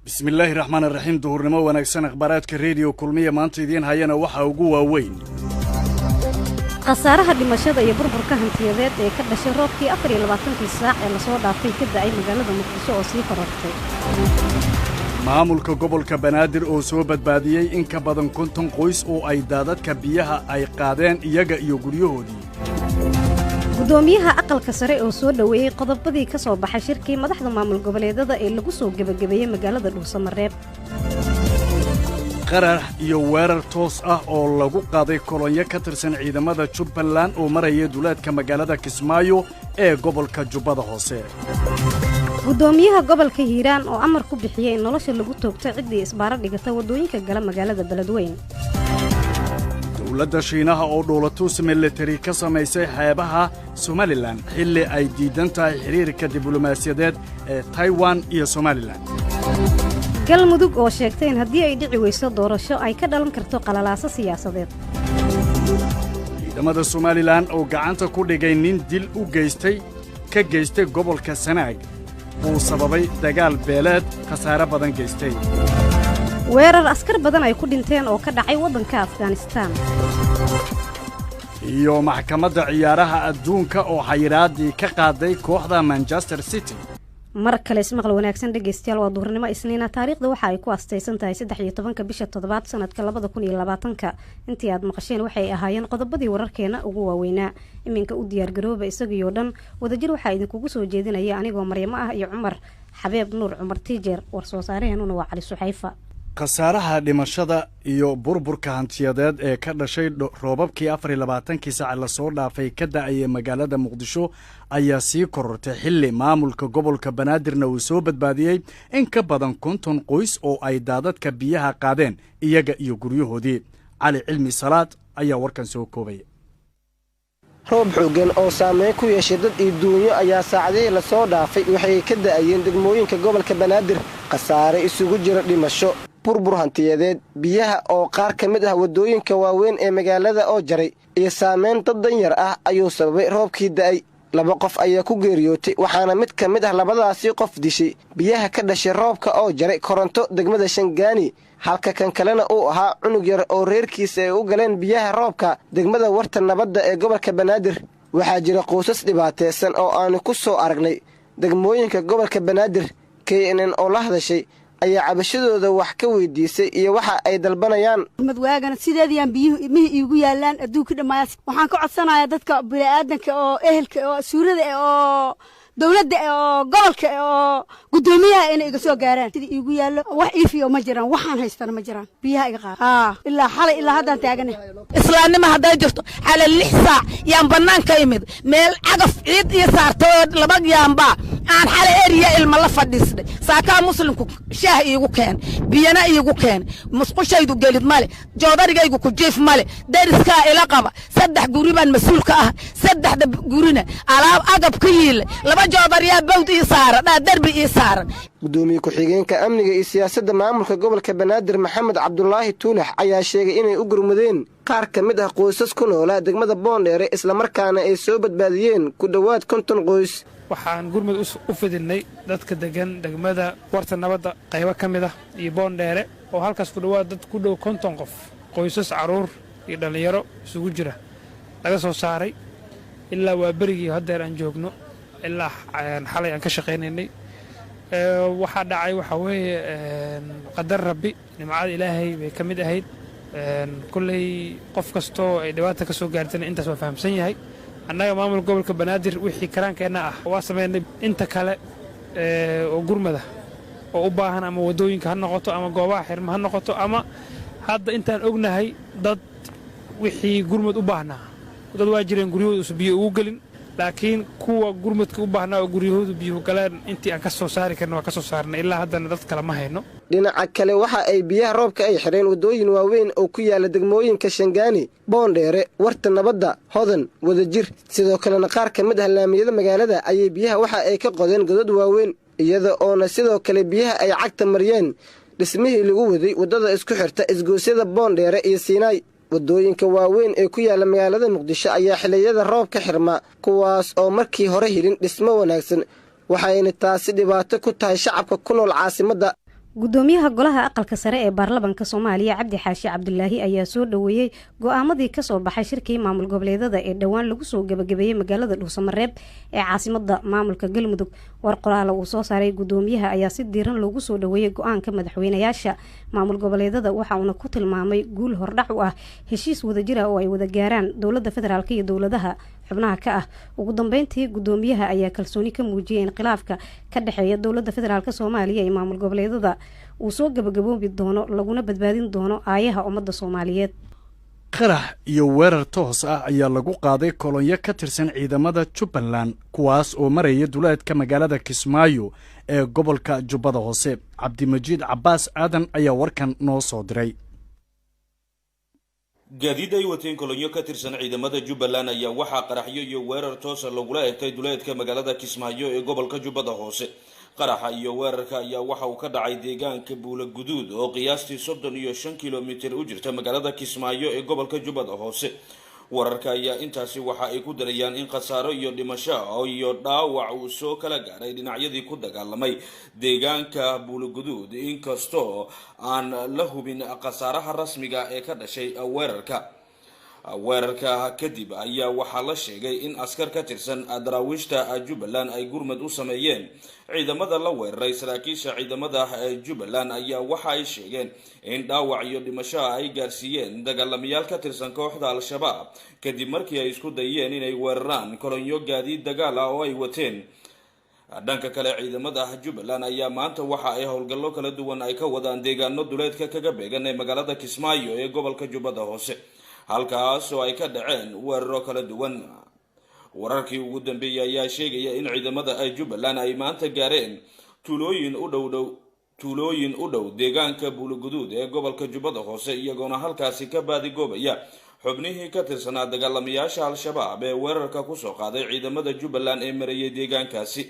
بسم الله الرحمن الرحيم دهورنimo wanaagsan akhbaaraadka radio kulmiye maanta idin hayana waxa ugu waaweyn qasaaraha dhimashada iyo burburka hantiyadeed ee ka dhashay roobkii 24 saac ee la soo dhaafay ka da'ay magaalada Muqdisho oo sii korortay maamulka gobolka Banaadir oo soo badbaadiyay in ka badan 50 qoys oo ay daadadka biyaha ay qaadeen iyaga iyo guryahoodii gudoomiyaha aqalka sare oo soo dhaweeyay qodobadii ka soo baxay shirkii madaxda maamul goboleedada ee lagu soo gabagabeeyay magaalada Dhuusamareeb qarar iyo weerar toos ah oo lagu qaaday kolonyo ka tirsan ciidamada Jubbaland oo maraya duleedka magaalada Kismaayo ee gobolka Jubbada Hoose gudoomiyaha gobolka Hiiraan oo amar ku bixiyay in nolosha lagu toogto cidii isbaara dhigata wadooyinka gala magaalada Beledweyne dawladda Shiinaha oo dowladda military ka samaysay xeebaha Somaliland xilli ay diidan tahay xiriirka diblomaasiyadeed ee Taiwan iyo Somaliland galmudug oo sheegtay in haddii ay dhici weyso doorasho ay ka dhalan karto qalalaasa siyaasadeed ciidamada Somaliland oo gacanta ku dhigay nin dil u geystay gobolka Sanaag oo sababay dagaal beeleed khasaare badan geystay weerar askar badan ay ku dhinteen oo ka dhacay waddanka Afghanistan iyo maxkamadda ciyaaraha adduunka oo xayiraadii ka qaaday kooxda Manchester City mar kale ismaqal wanaagsan dhageystayaal waa duhurnimo Isniina taariikhda waxa ay ku astaysan tahay 13 bisha 7 sanadka 2020 intii aad maqasheen waxay ahaayeen qodobadii wararkeena ugu waaweynaa iminka u diyaar garooba isagiyo dhan wadajir waxa idinkugu soo jeedinaya anigoo Maryamo ah iyo Cumar Xabeeb Nuur Cumar Tijer war soo saareenuna waa Cali Suxayfa qasaaraha dhimashada iyo burburka hantiyadeed ee ka dhashay roobabkii 24 saac la soo dhaafay ka da'ay magaalada Muqdisho ayaa sii korortay xilli maamulka gobolka Banaadirna uu soo badbaadiyay in ka badan 50 qoys oo ay daadadka biyaha qaadeen iyaga iyo guryahoodii Cali Cilmi Salaad ayaa warkan soo koobay roob xooggan oo saameyn ku yeeshay dad iyo duunyo ayaa saacadihii la soo dhaafay waxay ka da'ayeen degmooyinka gobolka Banaadir qasaare isugu jira dhimasho burbur hantiyadeed biyaha oo qaar ka mid ah wadooyinka waaweyn ee magaalada oo jaray iyo saameyn dad danyar ah ayuu sababay roobkii da'ay laba qof ayaa ku geeriyootay waxaana mid ka mid ah labadaasi qof dishay biyaha ka dhashay roobka oo jaray koronto degmada Shangaani halka kan kalena uu ahaa cunug yar oo reerkiisa ay u galeen biyaha roobka degmada Warta Nabadda ee gobolka Banaadir waxaa jira qoysas dhibaataysan oo aan ku soo aragnay degmooyinka gobolka Banaadir KNN oo la hadashay ayaa cabashadooda wax ka weydiisay iyo waxa ay dalbanayaan madwaagana sideediyaan biyuhu iigu yaalaan adduunka dhamaas waxaan ka codsanayaa dadka bini'aadanka oo ehelka oo suurada oo dawladda oo gobolka oo gudoomiyaha inay iga soo gaaraan sidii iigu yaalo wax iifiyo ma jiraan waxaan haystana ma jiraan biyaha iga qaad ilaa xalay ilaa haddaan taaganahay islaamnimo hadday jirto xala 6 saac yaan banaanka imid meel cagaf ciid iyo saartoo laba yaanba aan xalay eriya ilma la fadhiisnay saakaa muslimku shaah iigu keen biyana iigu keen musqushaydu gelid male joodarigaygu ku jiif male dariska ila qaba 3 guri baan mas'uulka ah 3 gurina alaab agab ka yiil laba joodariya bawd ii saaran darbi ii saaran gudoomiye ku-xigeenka amniga iyo siyaasadda maamulka gobolka Banaadir Maxamed Cabdullaahi Tuulax ayaa sheegay inay u gurmadeen qaar ka mid ah qoysas ku nool degmada Boondheere isla markaana ay soo badbaadiyeen ku dhawaad 50 qoys waxaan gurmad u fidinay dadka degan degmada Warta Nabadda qaybo ka mid ah iyo Boondheere oo halkaas ku dhawaad dad ku dhow 50 qof qoysas caruur iyo dhalinyaro isugu jira laga soo saaray ilaa waa berigii hadeer aan joogno ilaa xalay aan ka shaqeynay waxa dhacay waxa weeye qadar rabbi nimcada ilaahay bay ka mid ahayd kullay qof kasto ay dhibaato ka soo gaartay intaas waa fahamsan yahay annaga maamul gobolka Banaadir wixii karaankeena ah waa sameynay inta kale oo gurmada oo u baahan ama wadooyinka ha noqoto ama goobaha xirma ha noqoto ama hadda intaan ognahay dad wixii gurmad u baahnaa dad waa jireen guryahooda biyo ugu galin laakiin kuwa gurmadka u baahnaa oo guryahooda biyo galeen intii aan ka soo saari karno waa ka soo saarnay ilaa haddana dad kale ma hayno dhinaca kale waxa ay biyaha roobka ay xireen wadooyin waaweyn oo ku yaala degmooyinka Shangaani Boondheere Warta Nabadda Hodan Wadajir sidoo kalena qaar ka mid ah laamiyada magaalada ayay biyaha waxa ay ka qodeen godad waaweyn iyada oo sidoo kale biyaha ay cagta mariyeen dhismihii lagu waday wadada isku xirta isgoosyada Boondheere iyo Siinaay wadooyinka waaweyn ee ku yaala magaalada Muqdisho ayaa xiliyada roobka xirma kuwaas oo markii hore helin dhismo wanaagsan waxayna taasi dhibaato ku tahay shacabka ku nool caasimadda gudoomiyaha golaha aqalka sare ee baarlamaanka Soomaaliya Cabdi Xaashi Cabdullaahi ayaa soo dhaweeyay go'aamadii ka soo baxay shirkii maamul goboleedyada ee dhawaan lagu soo gabagabeeyay magaalada Dhuusamareeb ee caasimadda maamulka Galmudug. war qoraal uu soo saaray gudoomiyaha ayaa si diiran loogu soo dhaweeyay go'aanka madaxweynayaasha maamul goboleedyada waxa uu ku tilmaamay guul hordhac u ah heshiis wadajir ah oo ay wada gaaraan dowladda federaalka iyo dowladaha xubnaha ka ah. ugu dambeyntii gudoomiyaha ayaa kalsooni ka muujiyay in khilaafka ka dhaxeeya dowladda federaalka Soomaaliya iyo maamul goboleedyada uu soo gabagaboobi doono laguna badbaadin doono aayaha ummadda Soomaaliyeed. qarax iyo weerar toos ah ayaa lagu qaaday kolonyo ka tirsan ciidamada Jubbaland kuwaas oo maraya duleedka magaalada Kismaayo ee gobolka Jubbada Hoose. Cabdimajiid Cabbaas Aadan ayaa warkan noo soo diray. gaadiid ay wateen kolonyo ka tirsan ciidamada Jubbaland ayaa waxaa qaraxyo iyo weerar toos ah lagula eegtay duleedka magaalada Kismaayo ee gobolka Jubbada Hoose. qaraxa iyo weerarka ayaa waxa uu ka dhacay deegaanka Buula Guduud oo qiyaastii 35 kiiloomitir u jirta magaalada Kismaayo ee gobolka Jubbada Hoose. wararka ayaa intaasi waxa ay ku darayaan in khasaaro iyo dhimasho iyo dhaawac uu soo kala gaaray dhinacyadii ku dagaalamay deegaanka Buula Guduud inkastoo aan la hubin khasaaraha rasmiga ee ka dhashay weerarka kadib ayaa waxaa la sheegay in askar ka tirsan daraawiishta Jubbaland ay gurmad u sameeyeen ciidamada la weeraray. saraakiisha ciidamada Jubbaland ayaa waxa ay sheegeen in dhaawac iyo dhimasho ay gaarsiiyeen dagaalamayaal ka tirsan kooxda Al-Shabaab kadib markii ay isku dayeen inay weeraraan kolonyo gaadiid dagaal ah oo ay wateen. dhanka kale ciidamada Jubbaland ayaa maanta waxa ay howlgallo kala duwan ay ka wadaan deegaano duleedka kaga beegan ee magaalada Kismaayo ee gobolka Jubbada Hoose halkaas oo ay ka dhaceen weeraro kala duwan. wararkii ugu dambeeyay ayaa sheegaya in ciidamada Jubbaland ay maanta gaareen tuulooyin u dhow deegaanka Buula Guduud ee gobolka Jubbada Hoose iyagoona halkaasi ka baadigoobaya xubnihii ka tirsanaa dagaalamayaasha Al-Shabaab ee weerarka ku soo qaaday ciidamada Jubbaland ee marayay deegaankaasi.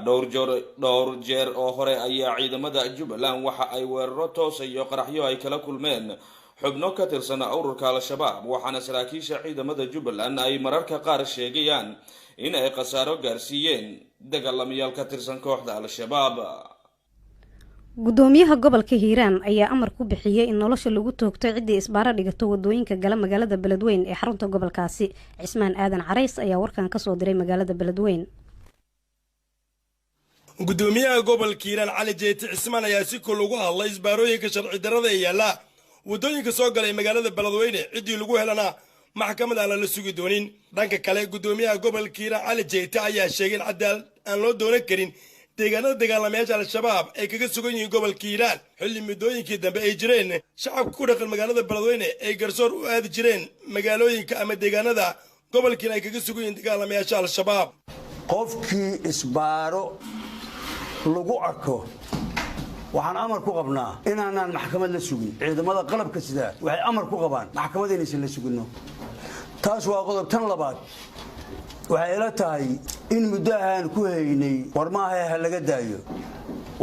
dhowr jeer oo hore ayaa ciidamada Jubbaland waxa ay weeraro toos iyo qaraxyo ay kala kulmeen xubno ka tirsan ururka Al-Shabaab waxaana saraakiisha ciidamada Jubbaland ay mararka qaar sheegayaan in ay khasaaro gaarsiiyeen dagaalamayaal ka tirsan kooxda Al-Shabaab. gudoomiyaha gobolka Hiiraan ayaa amar ku bixiyay in nolosha lagu toogto cidii isbaara dhigato wadooyinka gala magaalada Beledweyne ee xarunta gobolkaasi. Cismaan Aadan Carays ayaa warkan ka soo diray magaalada Beledweyne. gudoomiyaha gobolka Hiiraan Cali Jeeti Cismaan ayaa si kul ugu hadlay isbaarooyinka sharci darrada ee yaala wadooyinka soo galay magaalada Beledweyne cidii lagu helana maxkamad aan la sugi doonin. dhanka kale gudoomiyaha gobolka Hiiraan Cali Jeeti ayaa sheegay in cadaalad aan loo doonan karin deegaanada dagaalamayaasha Al-Shabaab ay kaga sugan yihiin gobolka Hiiraan xilli midooyinkii dambe ay jireen shacabka ku dhaqan magaalada Beledweyne ay garsoor u aadi jireen magaalooyinka ama deegaanada gobolka ay kaga sugan yihiin dagaalamayaasha Al-Shabaab. qofkii isbaaro lagu arko waxaan amar ku qabnaa inaanaan maxkamad la sugin. ciidamada qalabka sida waxay amar ku qabaan maxkamad inaysan la sugino. taas waa qodob. tan labaad waxay ila tahay in muddo aan ku haynay war maaha laga daayo.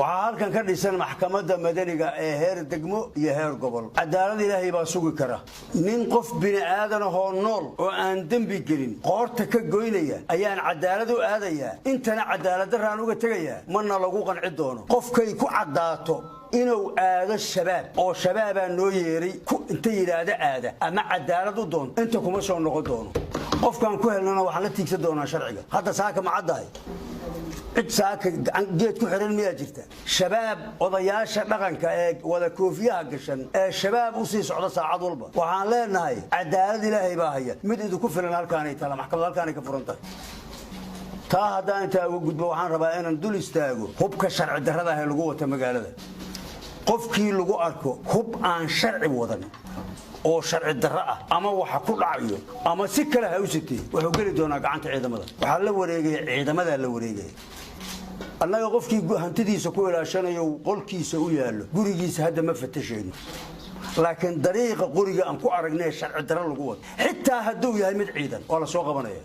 waxaa halkan ka dhisan maxkamadda madaniga ee heer degmo iyo heer gobol. cadaalad ilaahay baa sugi kara. nin qof bini aadan oo nool oo aan dambi gelin qoorta ka goynaya ayaan cadaalad u aadayaa. intana cadaalad daraan uga tagayaa mana lagu qanci doono. qofkay ku cadaato inuu aado shabaab oo shabaabaa noo yeeray inta yidhaahda aada ama cadaalad u doonto inta kuma soo noqon doono. qofkaan ku helnana waxaan la tiigsan doonaa sharciga. hadda saaka ma caddahay cid saaka geed ku xiran miyaa jirta? shabaab odayaasha dhaqanka ee wada koofiyaha gashan ee shabaab u sii socda saacad walba waxaan leenahay cadaalad ilaahay baa haya. mid idinku filan halkaanay tala maxkamad halkaanay ka furan tahay. taa haddaan intaa uga gudbo waxaan rabaa inaan dul istaago hubka sharci darrada ah ee lagu wata magaalada. qofkii lagu arko hub aan sharci wadan oo sharci darro ah ama waxa ku dhacayo ama si kale ha u sitay wuxuu geli doonaa gacanta ciidamada. waxaa la wareegay ciidamada la wareegay. annaga qofkii hantidiisa ku ilaashanayo qolkiisa u yaalo gurigiisa hadda ma fatashayno. laakiin dariiqa qoriga aan ku aragnay sharci darro lagu wado xitaa hadduu yahay mid ciidan oo la soo qabanaya.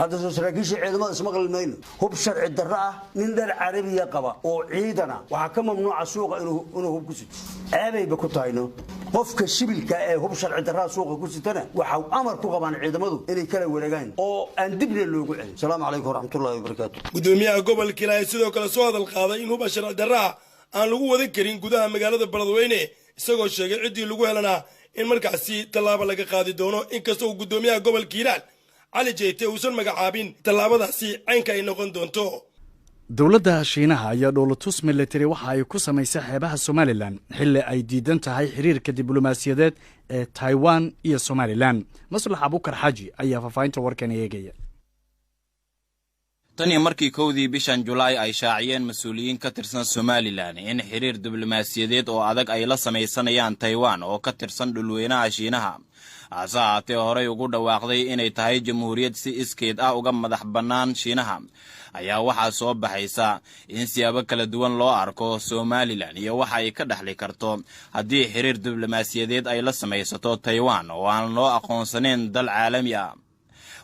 hadda soo saraakiisha ciidamada isma qalmayno. hub sharci darro ah nin dhar carabiya qaba oo ciidana waxaa ka mamnuuca suuqa inuu hub ku sito. ceebayba ku tahayno. qofka shibilka ee hub sharci darrada suuqa ku sitana waxa amar ku qabaan ciidamadu inay kala wareegaan oo aan dibna loogu celin. salaamu calaykum waraxmatullaahi wabarakaatu. gudoomiyaha gobolka Hiiraan sidoo kale soo hadal qaaday in hub sharci darrada aan lagu wadan karin gudaha magaalada beledweyne isagoo sheegay ciddii lagu helanaa in markaasi tallaabo laga qaadi doono inkasta uu guddoomiyaha gobolka hiiraan cali jeyte uusan magacaabin tallaabadaasi caynka ay noqon doonto. dowladda shiinaha ayaa dhoolatus military waxa ay ku samaysay xeebaha somalilan xilli ay diidan tahay xiriirka diblomaasiyadeed ee taiwan iyo somalilan. maslax abukar xaaji ayaa faahfaahinta warkan eegaya. tani markii kowdii bishan Julaay ay shaaciyeen mas'uuliyiin ka tirsan Somaliland in xiriir diblomaasiyadeed oo adag ay la samaysanayaan Taiwan oo ka tirsan dhulweynaha Shiinaha. hase haatee horey ugu dhawaaqday inay tahay jamhuuriyad si iskeed ah uga madax bannaan Shiinaha ayaa waxaa soo baxaysa in siyaabo kala duwan loo arko Somaliland iyo waxa ay ka dhaxli karto haddii xiriir diblomaasiyadeed ay la samaysato Taiwan oo aan loo aqoonsanayn dal caalami ah.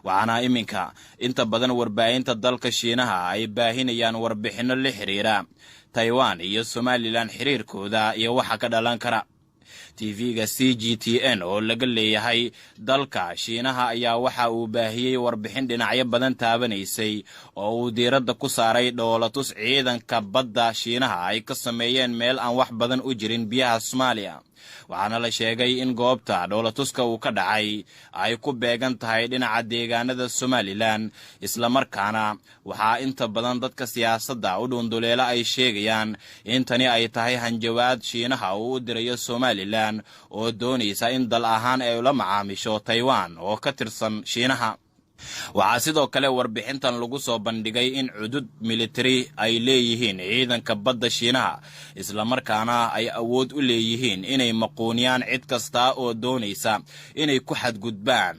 waxaana iminka inta badan warbaahinta dalka Shiinaha ay baahinayaan warbixino la xiriira Taiwan iyo Somaliland xiriirkooda iyo waxa ka dhalan kara. TV-ga CGTN oo laga leeyahay dalka Shiinaha ayaa waxa uu baahiyay warbixin dhinacyo badan taabanaysay oo uu diiradda ku saaray dhoolatus ciidanka badda Shiinaha ay ka sameeyeen meel aan wax badan u jirin biyaha Soomaaliya. waxaana la sheegay in goobta dhoolatuska uu ka dhacay ay ku beegan tahay dhinaca deegaanada Somaliland isla markaana waxaa inta badan dadka siyaasadda u dhunduleela ay sheegayaan in tani ay tahay hanjawaad Shiinaha uu u dirayo Somaliland oo doonaysa in dal ahaan ay ula macaamisho Taiwan oo ka tirsan Shiinaha. waxaa sidoo kale warbixintan lagu soo bandhigay in cudud military ay leeyihiin ciidanka badda Shiinaha isla markaana ay awood u leeyihiin inay maquuniyaan cid kasta oo doonaysa inay ku xadgudbaan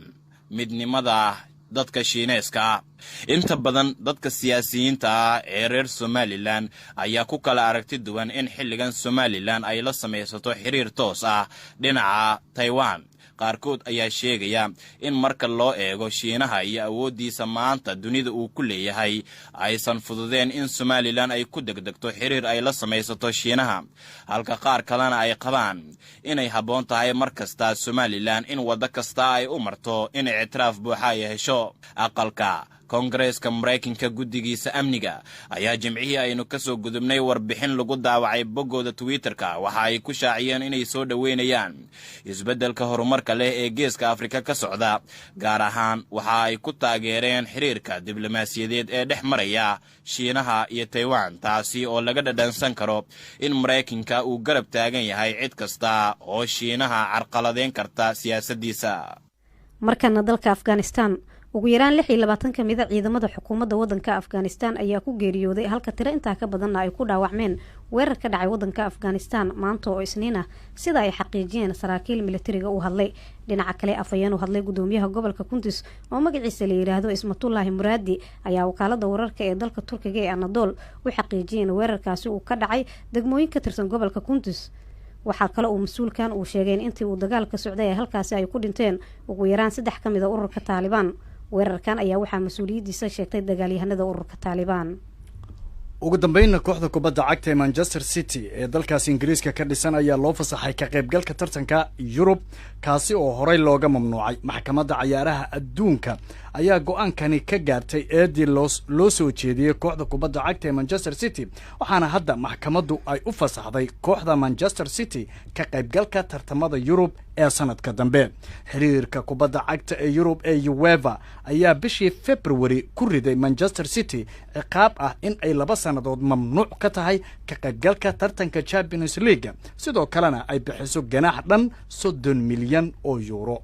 midnimada dadka Shiineeska. inta badan dadka siyaasiyiinta ah ee reer Somaliland ayaa ku kala aragti duwan in xilligan Somaliland ay la samaysato xiriir toos ah dhinaca Taiwan. qaarkood ayaa sheegaya in marka loo eego Shiinaha iyo awoodiisa maanta dunida uu ku leeyahay aysan fududeen in Somaliland ay ku degdegto xiriir ay la samaysato Shiinaha, halka qaar kalena ay qabaan inay habboon tahay markasta Somaliland in waddo kasta ay u marto in ictiraaf buuxa ay hesho. aqalka Kongareeska Mareykanka guddigiisa amniga ayaa jimcihii aynu ka soo gudubnay warbixin lagu daawacay boggooda Twitterka waxa ay ku shaaciyeen inay soo dhaweynayaan isbeddelka horumarka leh ee geeska Afrika ka socda, gaar ahaan waxa ay ku taageereen xiriirka diblomaasiyadeed ee dhex maraya Shiinaha iyo Taiwan, taasi oo laga dhadhansan karo in Mareykanka uu garab taagan yahay cid kasta oo Shiinaha carqaladeyn karta siyaasaddiisa. markana dalka Afghanistan ugu yaraan 26 ka mid ah ciidamada xukuumadda wadanka Afghanistan ayaa ku geeriyooday halka tiro intaa ka badan ay ku dhaawacmeen weerar ka dhacay wadanka Afghanistan maanta oo Isniin ah sida ay xaqiijiyeen saraakiil militariga u hadlay. dhinaca kale afayeen u hadlay gudoomiyaha gobolka Kunduz oo magaciisa la yiraahdo Ismatullah Muradi ayaa wakaalada wararka ee dalka Turkiga ee Anadolu u xaqiijiyeen weerarkaasi uu ka dhacay degmooyin ka tirsan gobolka Kunduz. waxaa kale uu mas'uulkan uu sheegay in intii uu dagaalka socday ee halkaasi ay ku dhinteen ugu yaraan 3 ka mid ah ururka Taliban. weerarkan ayaa waxaa mas'uuliyadiisa sheegtay dagaalyahanada ururka Taliban. ugu dambeynna kooxda kubadda cagta ee Manchester City ee dalkaas Ingiriiska ka dhisan ayaa loo fasaxay ka qaybgalka tartanka Yurub kaasi oo horey looga mamnuucay. maxkamadda ciyaaraha adduunka ayaa go'aankani ka gaartay eedii loo soo jeediyay kooxda kubadda cagta ee Manchester City, waxaana hadda maxkamaddu ay u fasaxday kooxda Manchester City ka qaybgalka tartamada Yurub ee sanadka dambe. xiriirka kubadda cagta ee Yurub ee UEFA ayaa bishii February ku riday Manchester City ciqaab ah in ay 2 sannadood mamnuuc ka tahay ka qaybgalka tartanka Champions League, sidoo kalena ay bixiso ganaax dhan 30 milyan oo euro.